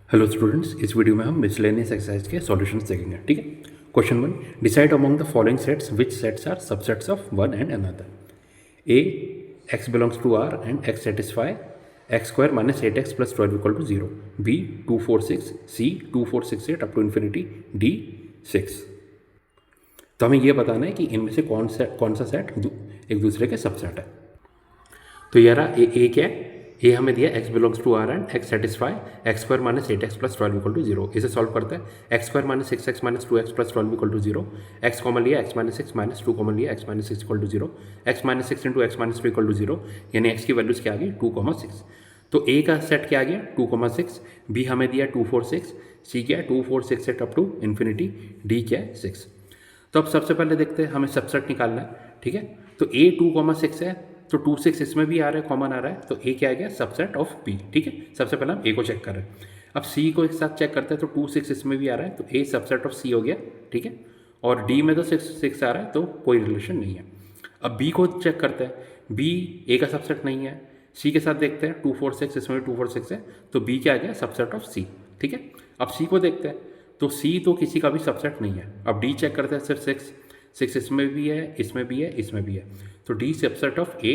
Hello students, इस video में हम मिसलेनियस एक्सरसाइज के सॉल्यूशंस देखेंगे। ठीक है। Question 1, decide among the following sets which sets are subsets of one and another. A, x belongs to R and x satisfy x square minus 8x plus 12 equal to 0। B, 2 4 6, C 2 4 6 8 up to infinity, D 6। तो हमें यह बताना है कि इनमें से कौन सा सेट एक दूसरे के सबसेट है। तो यार ए क्या है? ए हमें दिया x belongs to R and x satisfy x square minus 8x plus 12 equal to 0। इसे सॉल्व करते हैं। X square minus 6x minus 2x plus 12 equal to 0। X common लिया, एक्स माइनस 6 माइनस 2 कॉमन लिया, x minus 6 equal to 0। X minus 6 into x minus 2 equal to 0, यानी x की values क्या आ गई 2,6। तो ए का सेट क्या आ गया 2,6, बी हमें दिया 2 4 6, सी क्या है 2 4 6 8 अप टू इन्फिनिटी, डी क्या है 6। तो अब सबसे पहले देखते हैं, हमें सबसेट निकालना है। ठीक है। तो ए 2,6 है, तो 2 6 इसमें भी आ रहा है, कॉमन आ रहा है, तो ए क्या आ गया सबसेट ऑफ बी। ठीक है। सबसे पहले हम ए को चेक कर रहे हैं। अब सी को एक साथ चेक करते हैं, तो 2 6 इसमें भी आ रहा है, तो ए सबसेट ऑफ सी हो गया। ठीक है। और डी में तो 6 6 आ रहा है, तो कोई रिलेशन नहीं है। अब बी को चेक करते हैं, बी ए का सबसेट नहीं है। सी के साथ देखते हैं, 2 4 6 इसमें भी 2 4 6 है, तो बी क्या आ गया सबसेट ऑफ सी। ठीक है। अब सी को देखते हैं, तो सी तो किसी का भी सबसेट नहीं है। अब डी चेक करते हैं, सिर्फ 6 इसमें भी है, इसमें भी है, इसमें भी है, तो D subset of A,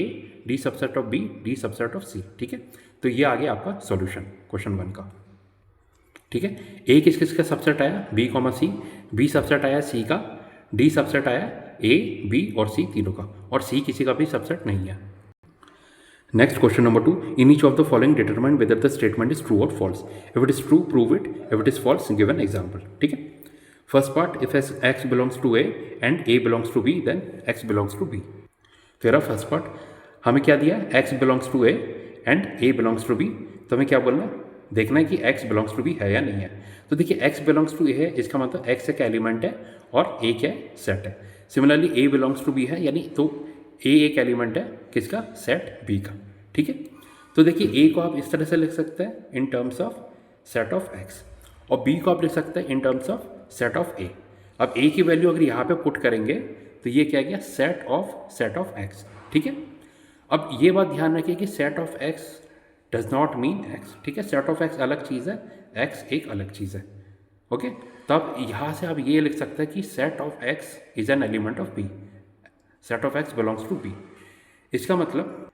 D subset of B, D subset of C. ठीक है। तो ये आ गया आपका सॉल्यूशन क्वेश्चन 1 का। ठीक है। ए किस किस का सबसेट आया B comma C, B subset आया सी का, डी सबसेट आया ए बी और सी तीनों का, और सी किसी का भी सबसेट नहीं है। Next question number 2, in each of the following determine whether the statement is true और false. If it is true prove it, if it is false give an example. ठीक है। First part, if x belongs to a and a belongs to b then x belongs to b। तेरा first part हमें क्या दिया, x belongs to a and a belongs to b। तो हमें क्या बोलना है, देखना है कि x बिलोंग्स टू b है या नहीं है। तो देखिए x बिलोंग्स टू a है, इसका मतलब x एक एलिमेंट है और a क्या है सेट है। Similarly a belongs to b है, यानी तो a एक एलिमेंट है किसका, सेट b का। ठीक है। तो देखिए a को आप इस तरह से लिख सकते हैं in terms of set of x, और b को आप लिख सकते हैं in terms of set of A. अब ए की वैल्यू अगर यहाँ पे पुट करेंगे तो ये क्या गया सेट ऑफ एक्स। ठीक है। अब ये बात ध्यान रखिए कि set of X does not mean x. ठीक है। सेट ऑफ एक्स अलग चीज़ है, एक्स एक अलग चीज़ है। ओके। तो अब यहाँ से आप ये लिख सकते हैं कि set of x is an element of B, set of x belongs to B. इसका मतलब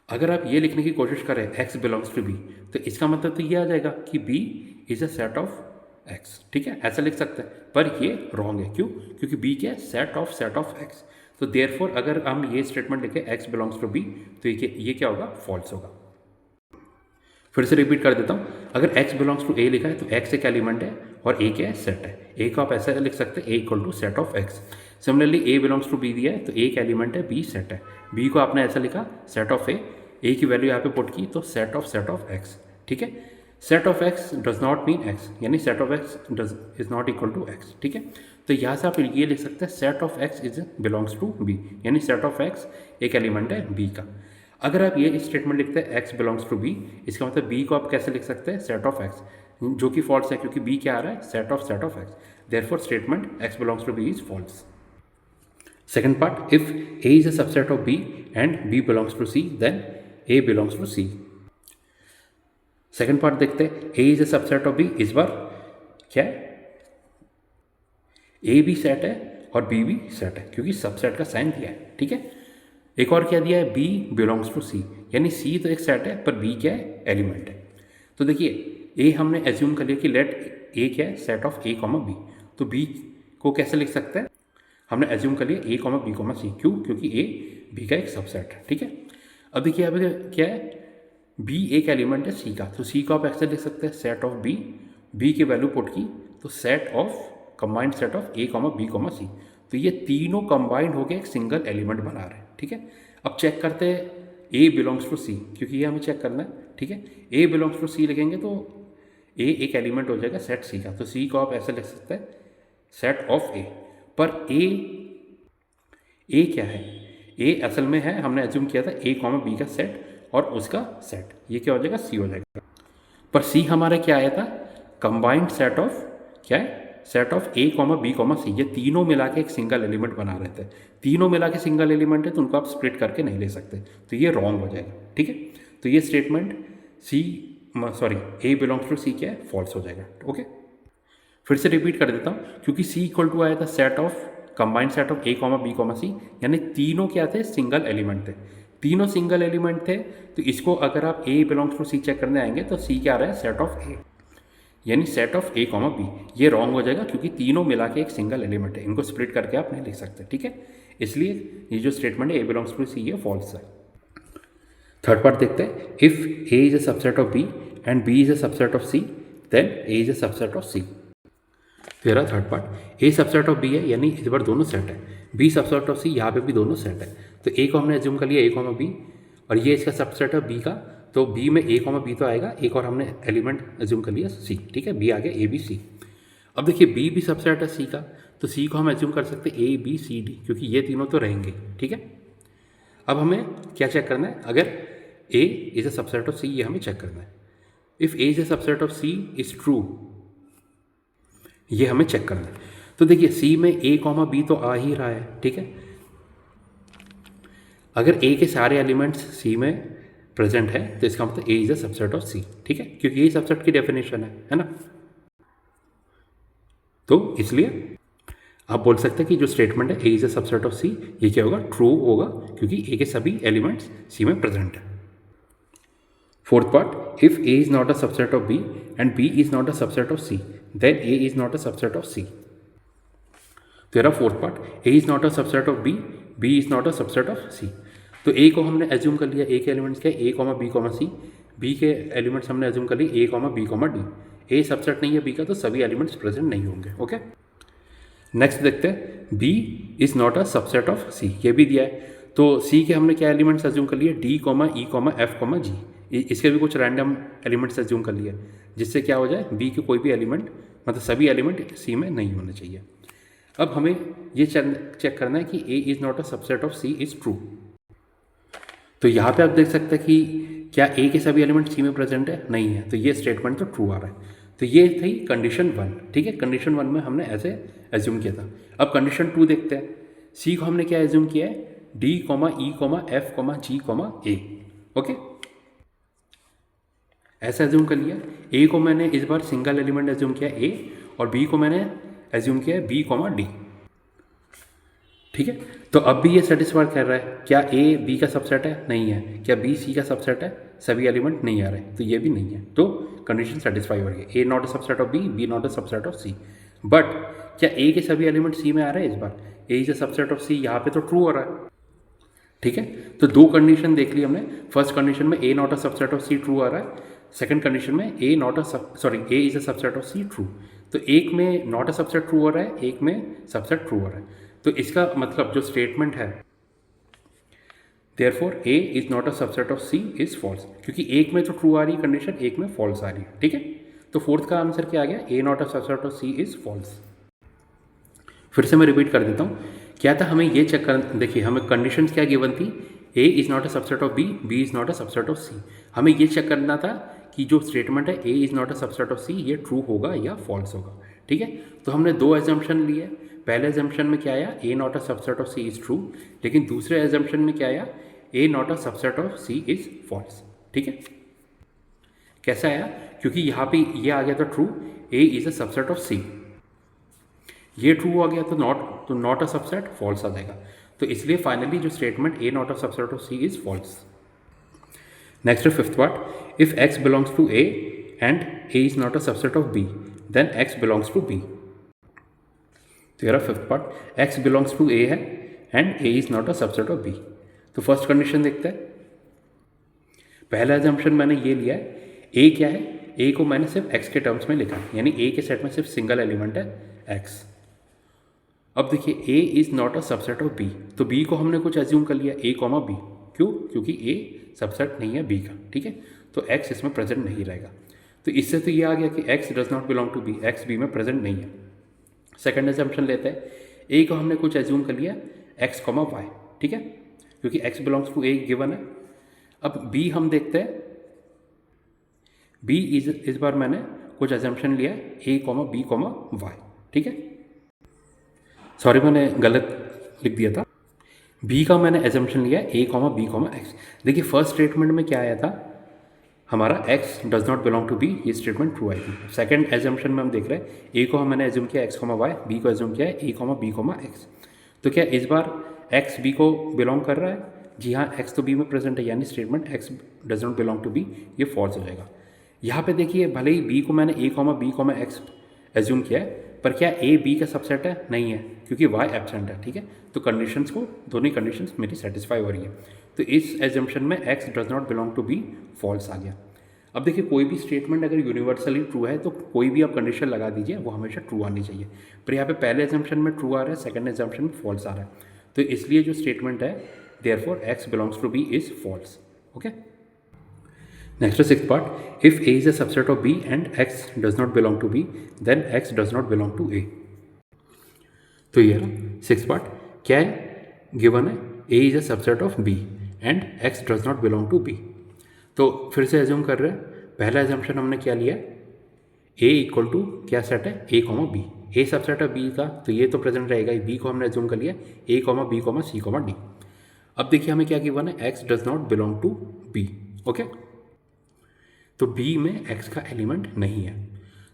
अगर आप ये लिखने की कोशिश करें एक्स बिलोंग्स टू बी, तो इसका मतलब तो ये आ जाएगा कि B is a set of x. ठीक है, ऐसा लिख सकते हैं, पर ये रॉन्ग है। क्यों? क्योंकि बी क्या है सेट ऑफ एक्स। तो देयरफॉर अगर हम ये स्टेटमेंट लिखें एक्स बिलोंग्स टू बी, तो ये क्या होगा, फॉल्स होगा। फिर से रिपीट कर देता हूँ, अगर एक्स बिलोंग्स टू ए लिखा है तो एक्स एक एलिमेंट है और ए क्या है सेट है। ए को आप ऐसा लिख सकते हैं A equal to set of X. Similarly A belongs to B दिया है तो ए एक एलिमेंट है, बी सेट है। बी को आपने ऐसा लिखा सेट ऑफ ए की वैल्यू यहाँ पे पुट की तो सेट ऑफ एक्स। ठीक है। Set of X does not mean X, यानी set of x is not equal to X. ठीक है। तो यहाँ से आप ये लिख सकते हैं set of x is belongs to B, यानी सेट ऑफ एक्स एक एलिमेंट है बी का। अगर आप ये स्टेटमेंट लिखते हैं एक्स बिलोंग्स टू बी, इसका मतलब बी को आप कैसे लिख सकते हैं सेट ऑफ एक्स, जो कि फॉल्स है क्योंकि बी क्या आ रहा है set of X. Therefore statement X belongs to B is false. Second part, if A is a subset of B and B belongs to C then A belongs to C. Second part देखते हैं, A is a subset of B. इस बार क्या है, ए भी set है और B भी सेट है क्योंकि सबसेट का साइन दिया है। ठीक है। एक और क्या दिया है, बी बिलोंग्स टू सी, यानी सी तो एक सेट है पर बी क्या है एलिमेंट है। तो देखिए ए हमने एज्यूम कर लिया कि लेट ए क्या है set of A comma B, तो बी को कैसे लिख सकते हैं, हमने एज्यूम कर लिया A comma B comma C. क्यों? क्योंकि ए बी का एक सबसेट है। ठीक है। अब देखिए अब क्या है, बी एक एलिमेंट है सी का, तो सी को आप ऐसे लिख सकते हैं सेट ऑफ बी, बी की वैल्यू पुट की तो set of combined set of A comma B comma C. तो ये तीनों कंबाइंड होकर एक सिंगल एलिमेंट बना रहे हैं। ठीक है। अब चेक करते हैं ए बिलोंग्स टू सी, क्योंकि ये हमें चेक करना है। ठीक है। ए बिलोंग्स टू सी लिखेंगे तो ए एक एलिमेंट हो जाएगा सेट सी का, तो सी को आप ऐसे लिख सकते हैं सेट ऑफ ए। पर ए क्या है, ए असल में है, हमने एज्यूम किया था ए कॉमा बी का सेट और उसका सेट, ये क्या हो जाएगा सी हो जाएगा। पर सी हमारा क्या आया था, कंबाइंड सेट ऑफ क्या है, set of A comma B comma C. ये तीनों मिला के एक सिंगल एलिमेंट बना रहे थे। तीनों मिला के सिंगल एलिमेंट है तो उनको आप स्प्लिट करके नहीं ले सकते, तो ये रॉन्ग हो जाएगा। ठीक है। तो ये statement C A belongs to C क्या है, फॉल्स हो जाएगा। ओके, फिर से रिपीट कर देता हूँ, क्योंकि सी इक्वल टू आया था set of combined set of A comma B comma C, यानी तीनों क्या थे, सिंगल एलिमेंट थे, तीनों सिंगल एलिमेंट थे। तो इसको अगर आप ए बिलोंग्स टू सी चेक करने आएंगे तो सी क्या आ रहा है, सेट ऑफ ए, यानी set of A comma B. ये रॉन्ग हो जाएगा क्योंकि तीनों मिला के एक सिंगल एलिमेंट है, इनको स्प्लिट करके आप नहीं लिख सकते, ठीक है। इसलिए ये जो स्टेटमेंट है ए बिलोंग्स टू सी, ये फॉल्स है। थर्ड पार्ट देखते हैं, if A is a subset of B and B is a subset of C then A is a subset of C. तेरा third part, A subset of B है यानी इस बार दोनों set है, B subset of सी, यहाँ पे भी दोनों सेट है। तो ए को हमने एज्यूम कर लिया ए कॉमा बी, और ये इसका सबसेट है बी का, तो बी में ए कॉमा बी तो आएगा, एक और हमने एलिमेंट एज्यूम कर लिया सी, ठीक है, बी आ गया ए बी सी। अब देखिए बी भी सबसेट है सी का, तो सी को हम एज्यूम कर सकते हैं ए बी सी डी, क्योंकि ये तीनों तो रहेंगे, ठीक है। अब हमें क्या चेक करना है, अगर A is a subset of C, ये हमें चेक करना है। If A is a subset of C is true, ये हमें चेक करना है। तो देखिए सी में ए कॉमा बी तो आ ही रहा है, ठीक है। अगर ए के सारे एलिमेंट्स सी में प्रेजेंट है तो इसका मतलब ए is a subset of C, ठीक है, क्योंकि ये सबसेट की डेफिनेशन है ना। तो इसलिए आप बोल सकते हैं कि जो स्टेटमेंट है ए is a subset of C, ये क्या होगा, ट्रू होगा, क्योंकि ए के सभी एलिमेंट्स सी में प्रेजेंट है। Fourth part, if A is not a subset of B and B is not a subset of C then A is not a subset of C. तेरा fourth part, A is not a subset of B is not a subset of C. तो A को हमने assume कर लिया, ए के elements क्या है, ए comma B comma C, B के एलिमेंट्स हमने एज्यूम कर लिए ए कॉमा बी कॉमा डी। ए सबसेट नहीं है बी का, तो सभी एलिमेंट्स प्रेजेंट नहीं होंगे। ओके, नेक्स्ट देखते हैं, B is not a subset of C, ये भी दिया है। तो सी के हमने क्या एलिमेंट्स एज्यूम कर लिए, D comma E comma F comma G, इसके भी कुछ रैंडम एलिमेंट्स एज्यूम कर लिए, जिससे क्या हो जाए, बी के कोई भी एलिमेंट, मतलब सभी एलिमेंट सी में नहीं होने चाहिए। अब हमें ये चेक करना है कि A is not a subset of C is true. तो यहाँ पे आप देख सकते हैं कि क्या ए के सभी एलिमेंट सी में प्रेजेंट है, नहीं है, तो ये स्टेटमेंट तो ट्रू आ रहा है। तो ये थी कंडीशन 1, ठीक है, कंडीशन 1 में हमने ऐसे एज्यूम किया था। अब कंडीशन 2 देखते हैं, सी को हमने क्या एज्यूम किया है, D comma E comma F comma G comma A. Okay, ऐसा एज्यूम कर लिया। ए को मैंने इस बार सिंगल एलिमेंट एज्यूम किया ए, और बी को मैंने एज्यूम किया है बी कॉमा डी, ठीक है। तो अब भी ये सेटिस्फाई कर रहा है, क्या ए बी का सबसेट है, नहीं है, क्या बी सी का सबसेट है, सभी एलिमेंट नहीं आ रहे, तो ये भी नहीं है, तो कंडीशन सेटिस्फाई हो गई, A not a subset of B not a subset of C. But क्या ए के सभी एलिमेंट सी में आ रहे हैं, इस बार ए इज अ सबसेट ऑफ सी, यहाँ पे तो ट्रू हो रहा है, ठीक है। तो दो कंडीशन देख ली हमने, फर्स्ट कंडीशन में A not a subset of C true आ रहा है, सेकंड कंडीशन में A is a subset of C true. तो एक में नॉट अ सबसेट ट्रू हो रहा है, एक में सबसेट ट्रू हो रहा है। तो इसका मतलब जो स्टेटमेंट है, therefore A is not a subset of C is false, क्योंकि एक में तो ट्रू आ रही है कंडीशन, एक में फॉल्स आ रही है, ठीक है। तो फोर्थ का आंसर क्या आ गया, A not a subset of C is false. फिर से मैं रिपीट कर देता हूँ, क्या था, हमें ये चेक कर, देखिए हमें कंडीशन क्या गिवन थी, A is not a subset of B is not a subset of C. हमें ये चेक करना था कि जो स्टेटमेंट है A is not a subset of C, ये ट्रू होगा या फॉल्स होगा, ठीक है। तो हमने दो एजम्पशन लिए, पहले एजम्पशन में क्या आया, A not a subset of C is true, लेकिन दूसरे एजम्पशन में क्या आया, A not a subset of C is false, ठीक है। कैसा आया, क्योंकि यहाँ पे ये आ गया था true, A is a subset of C, ये ट्रू आ गया तो नॉट अ सबसेट फॉल्स आ जाएगा। तो इसलिए फाइनली जो statement A not a subset of C is false. Next है fifth part, if X belongs to A and A is not a subset of B then X belongs to B. तेरा fifth part, X belongs to A है and A is not a subset of B. तो first condition देखते हैं, पहला assumption मैंने ये लिया है, ए क्या है, ए को मैंने सिर्फ एक्स के टर्म्स में लिखा है, यानी ए के सेट में सिर्फ सिंगल एलिमेंट है एक्स। अब देखिए A is not a subset of B, तो बी को हमने कुछ एज्यूम कर लिया ए कॉमा बी, क्यों, क्योंकि ए सबसेट नहीं है बी का, ठीक है, तो एक्स इसमें प्रेजेंट नहीं रहेगा। तो इससे तो ये आ गया कि x does not belong to B, x B में प्रेजेंट नहीं है। सेकंड एजम्पशन लेते हैं, ए को हमने कुछ एज्यूम कर लिया एक्स कॉमा वाई, ठीक है, क्योंकि x belongs to A given है। अब बी हम देखते हैं, बी इस बार मैंने कुछ एजम्पशन लिया A comma B comma Y, ठीक है, सॉरी मैंने गलत लिख दिया था, बी का मैंने एजम्पशन लिया A comma B comma x. देखिए फर्स्ट स्टेटमेंट में क्या आया था, हमारा x does not belong to B, ये स्टेटमेंट ट्रू आएगी। सेकंड एजम्पशन में हम देख रहे हैं a को मैंने एज्यूम किया x, y, b को एज्यूम किया है a, b, x। तो क्या इस बार x b को बिलोंग कर रहा है? जी हाँ, x तो b में प्रेजेंट है, यानी statement x does not belong to b ये फॉल्स हो जाएगा। यहाँ पे देखिए, भले ही b को मैंने a, b, x एज्यूम किया है, पर क्या a b का सबसेट है? नहीं है, क्योंकि y एब्सेंट है। ठीक है, तो कंडीशंस को, दोनों कंडीशंस मेरी सेटिस्फाई हो रही है। तो इस एजम्पशन में x does not belong to B false आ गया। अब देखिए, कोई भी स्टेटमेंट अगर यूनिवर्सली ट्रू है तो कोई भी आप कंडीशन लगा दीजिए, वो हमेशा ट्रू आनी चाहिए। पर यहाँ पे पहले एजम्पशन में ट्रू आ रहा है, सेकंड एजम्पशन में फॉल्स आ रहा है। तो इसलिए जो स्टेटमेंट है therefore x belongs to b is false. Okay, next sixth part, if a is a subset of b and x does not belong to b then x does not belong to a। तो ये रहा sixth part, क्या है? Given है a is a subset of b and x does not belong to b। तो फिर से assume कर रहे हैं, पहला एजम्पशन हमने क्या लिया? a इक्वल टू क्या सेट है? a, b। a सबसेट है b का, तो ये तो प्रेजेंट रहेगा ही। b को हमने एज्यूम कर लिया a, b, c, d। अब देखिए हमें क्या गिवन है? x does not belong to b। Okay, तो b में x का एलिमेंट नहीं है।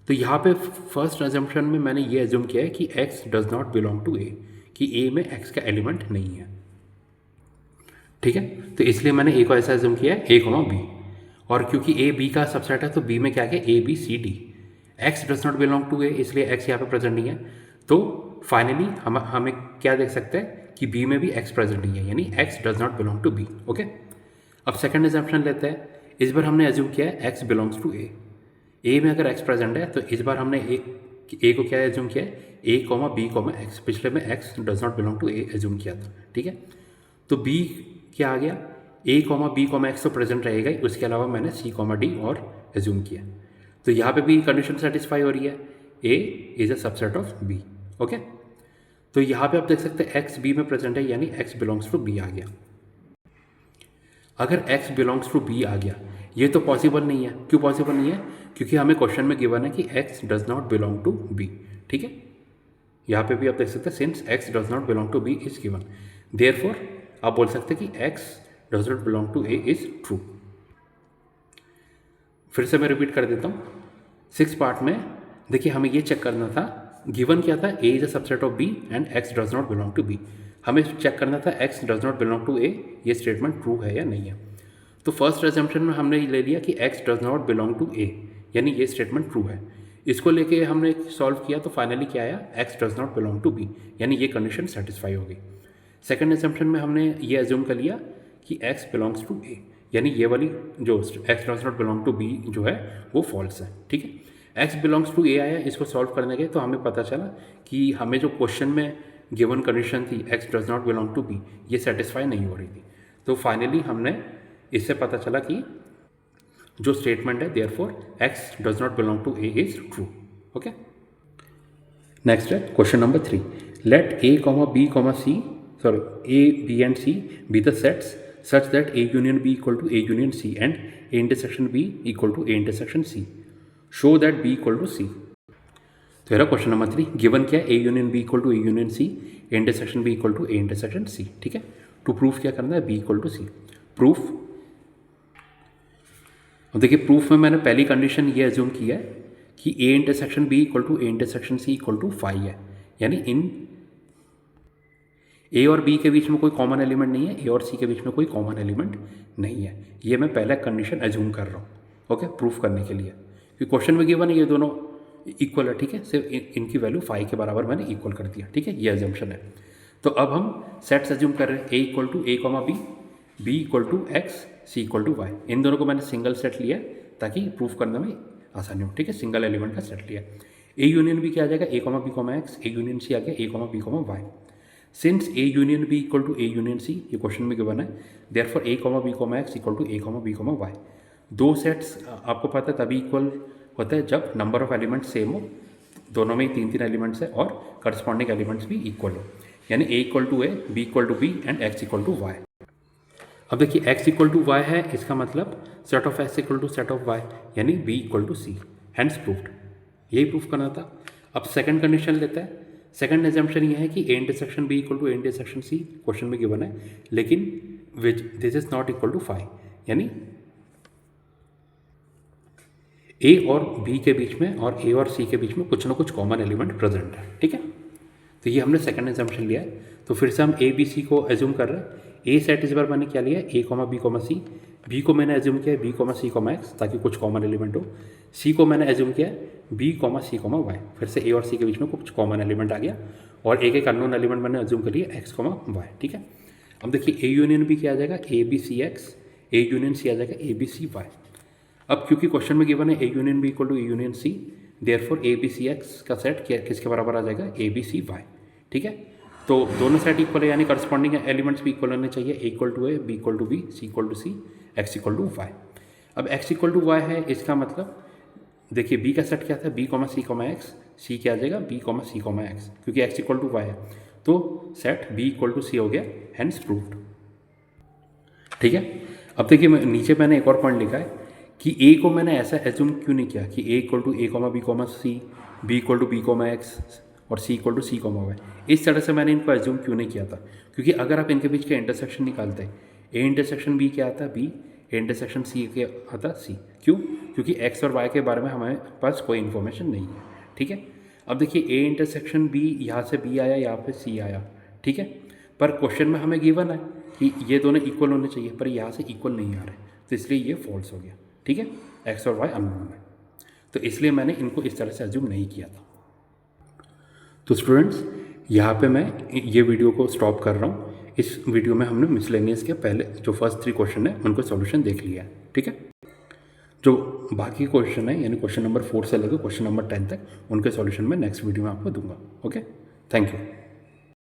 तो यहाँ पे फर्स्ट एजम्पशन में मैंने ये एज्यूम किया है कि x does not belong to a, कि a में x का एलिमेंट नहीं है। ठीक है, तो इसलिए मैंने a को ऐसा एज्यूम किया है a, b। और क्योंकि a b का सबसेट है तो b में क्या है? a, b, c, d। x does not belong to a, इसलिए x यहाँ पे प्रेजेंट नहीं है। तो फाइनली हमें क्या देख सकते हैं कि b में भी x प्रेजेंट नहीं है, यानी x does not belong to b। Okay, अब सेकंड एजम्पशन लेते हैं। इस बार हमने एज्यूम किया है x belongs to a। a में अगर x प्रेजेंट है तो इस बार हमने a को क्या एज्यूम किया है? a, b, x। पिछले में x does not belong to a assume किया था। ठीक है, तो b क्या आ गया? a, b, x तो प्रेजेंट रहेगा ही, उसके अलावा मैंने c, d और एज्यूम किया। तो यहाँ पे भी कंडीशन सेटिस्फाई हो रही है, a is a subset of b। Okay, तो यहाँ पे आप देख सकते हैं x b में प्रेजेंट है, यानी x बिलोंग्स टू b आ गया। अगर x बिलोंग्स टू b आ गया, ये तो पॉसिबल नहीं है। क्यों पॉसिबल नहीं है? क्योंकि हमें क्वेश्चन में गिवन है कि x does not belong to b। ठीक है, यहाँ पे भी आप देख सकते हैं since x does not belong to b is given, therefore आप बोल सकते हैं कि x does not belong to a is true. फिर से मैं रिपीट कर देता हूँ। सिक्स पार्ट में देखिए, हमें ये चेक करना था, गिवन क्या था? a is a subset of b and x does not belong to b। हमें चेक करना था x does not belong to a, ये स्टेटमेंट ट्रू है या नहीं है। तो फर्स्ट एजम्पशन में हमने ले लिया कि x does not belong to a, यानी ये स्टेटमेंट ट्रू है। इसको लेके हमने सॉल्व किया तो फाइनली क्या आया? x does not belong to b, यानी ये कंडीशन सेटिस्फाई होगी। सेकंड एजम्पशन में हमने ये एज्यूम कर लिया कि x बिलोंग्स टू a, यानी ये वाली जो x does not belong to b जो है वो फॉल्स है। ठीक है, x बिलोंग्स टू a आया, इसको सॉल्व करने गए तो हमें पता चला कि हमें जो क्वेश्चन में गिवन कंडीशन थी x does not belong to b, ये सेटिस्फाई नहीं हो रही थी। तो फाइनली हमने इससे पता चला कि जो स्टेटमेंट है therefore x does not belong to a is true. Okay, next है question number 3, let a, b, c a, b and c be the sets such that a union b equal to a union c and a intersection b equal to a intersection c. Show that b equal to c. तो ये question number 3, given क्या है? a union b equal to a union c, a intersection b equal to a intersection c। ठीक है, to proof क्या करना है? b equal to c। Proof, अब देखिए प्रूफ में मैंने पहली कंडीशन ये एज्यूम किया है कि a intersection b equal to a intersection c equal to 5 है, यानी इन a और b के बीच में कोई कॉमन एलिमेंट नहीं है, a और c के बीच में कोई कॉमन एलिमेंट नहीं है। ये मैं पहला कंडीशन एज्यूम कर रहा हूँ। ओके, प्रूफ करने के लिए, क्योंकि क्वेश्चन में गिवन है ये दोनों इक्वल है। ठीक है, सिर्फ इनकी वैल्यू 5 के बराबर मैंने इक्वल कर दिया। ठीक है, ये एजम्पशन है। तो अब हम सेट्स एज्यूम कर रहे हैं, a equal to a, b, b equal to x, c equal to y। इन दोनों को मैंने सिंगल सेट लिया ताकि प्रूफ करने में आसानी हो। ठीक है, सिंगल एलिमेंट का सेट लिया। a यूनियन b क्या आ जाएगा? a, b, x, a union c आ गया a, b, y। Since a union b equal to a union c, ये क्वेश्चन में गिवन है, therefore a, b, x equal to a, b, y। दो sets आपको पता है तभी इक्वल होता है जब नंबर ऑफ एलिमेंट्स सेम हो, दोनों में ही 3 एलिमेंट्स है और करस्पॉन्डिंग एलिमेंट्स भी इक्वल हो, यानी a equal to a, b equal to b and x equal to y। अब देखिए x इक्वल टू y है, इसका मतलब set of x equal to set of y, यानी b equal to c, hence proved. यही proof करना था। अब सेकंड कंडीशन लेते हैं। सेकंड एजम्पशन ये है कि a intersection b equal to a intersection c question में गिवन है, लेकिन which this is not equal to 5, यानी ए और बी के बीच में और ए और सी के बीच में कुछ ना कुछ कॉमन एलिमेंट प्रेजेंट है, ठीक है। तो ये हमने सेकंड एग्जाम्पशन लिया है। तो फिर से हम ए बी सी को एज्यूम कर रहे हैं। ए सेट इस बार मैंने क्या लिया, A comma B comma C. B को मैंने एज्यूम किया है B comma C comma x, ताकि कुछ कॉमन एलिमेंट हो। सी को मैंने एज्यूम किया है B comma C comma Y. फिर से ए और सी के बीच में कुछ कॉमन एलिमेंट आ गया और एक अननोन एलिमेंट मैंने एज्यूम कर लिया एक्स कॉमा वाई, ठीक है। अब देखिए ए यूनियन बी क्या आ जाएगा, A B C X, A union C आ जाएगा ए बी सी वाई। अब क्योंकि क्वेश्चन में गिवन है A union B equal to A union C, therefore A B C x का सेट किसके बराबर आ जाएगा, ए बी सी वाई, ठीक है। तो दोनों सेट इक्वल है, यानी करस्पॉन्डिंग एलिमेंट्स भी इक्वल होने चाहिए, A equal to A, B equal to B, C equal to C, X equal to Y. अब एक्स इक्वल टू वाई है, इसका मतलब देखिए बी का सेट क्या था, B comma C comma X, C क्या आ जाएगा B comma C comma X, क्योंकि एक्स इक्वल टू वाई है तो set B equal to C हो गया, हैंस प्रूव्ड, ठीक है। अब देखिए नीचे मैंने एक और पॉइंट लिखा है कि ए को मैंने ऐसा एज्यूम क्यों नहीं किया कि A equal to A comma B comma C, B equal to B comma X और C equal to C comma Y. इस तरह से मैंने इनको एज्यूम क्यों नहीं किया था, क्योंकि अगर आप इनके बीच का इंटरसेक्शन निकालते हैं, ए इंटरसेक्शन बी क्या आता है बी, ए इंटरसेक्शन सी क्या आता सी, क्यों, क्योंकि एक्स और वाई के बारे में हमारे पास कोई इन्फॉर्मेशन नहीं है, ठीक है। अब देखिए ए इंटरसेक्शन बी, यहाँ से बी आया, यहाँ पे सी आया, ठीक है, पर क्वेश्चन में हमें गिवन है कि ये दोनों इक्वल होने चाहिए, पर यहाँ से इक्वल नहीं आ रहे, तो इसलिए ये फॉल्स हो गया, ठीक है। एक्स और वाई अननोन है, तो इसलिए मैंने इनको इस तरह से एज्यूम नहीं किया था। तो स्टूडेंट्स यहाँ पे मैं ये वीडियो को स्टॉप कर रहा हूँ। इस वीडियो में हमने मिसलेनियस के पहले जो फर्स्ट 3 क्वेश्चन है उनको सॉल्यूशन देख लिया है, ठीक है। जो बाकी क्वेश्चन है यानी क्वेश्चन नंबर 4 से लेकर क्वेश्चन नंबर 10 तक, उनके सॉल्यूशन मैं नेक्स्ट वीडियो में आपको दूंगा। Okay, thank you.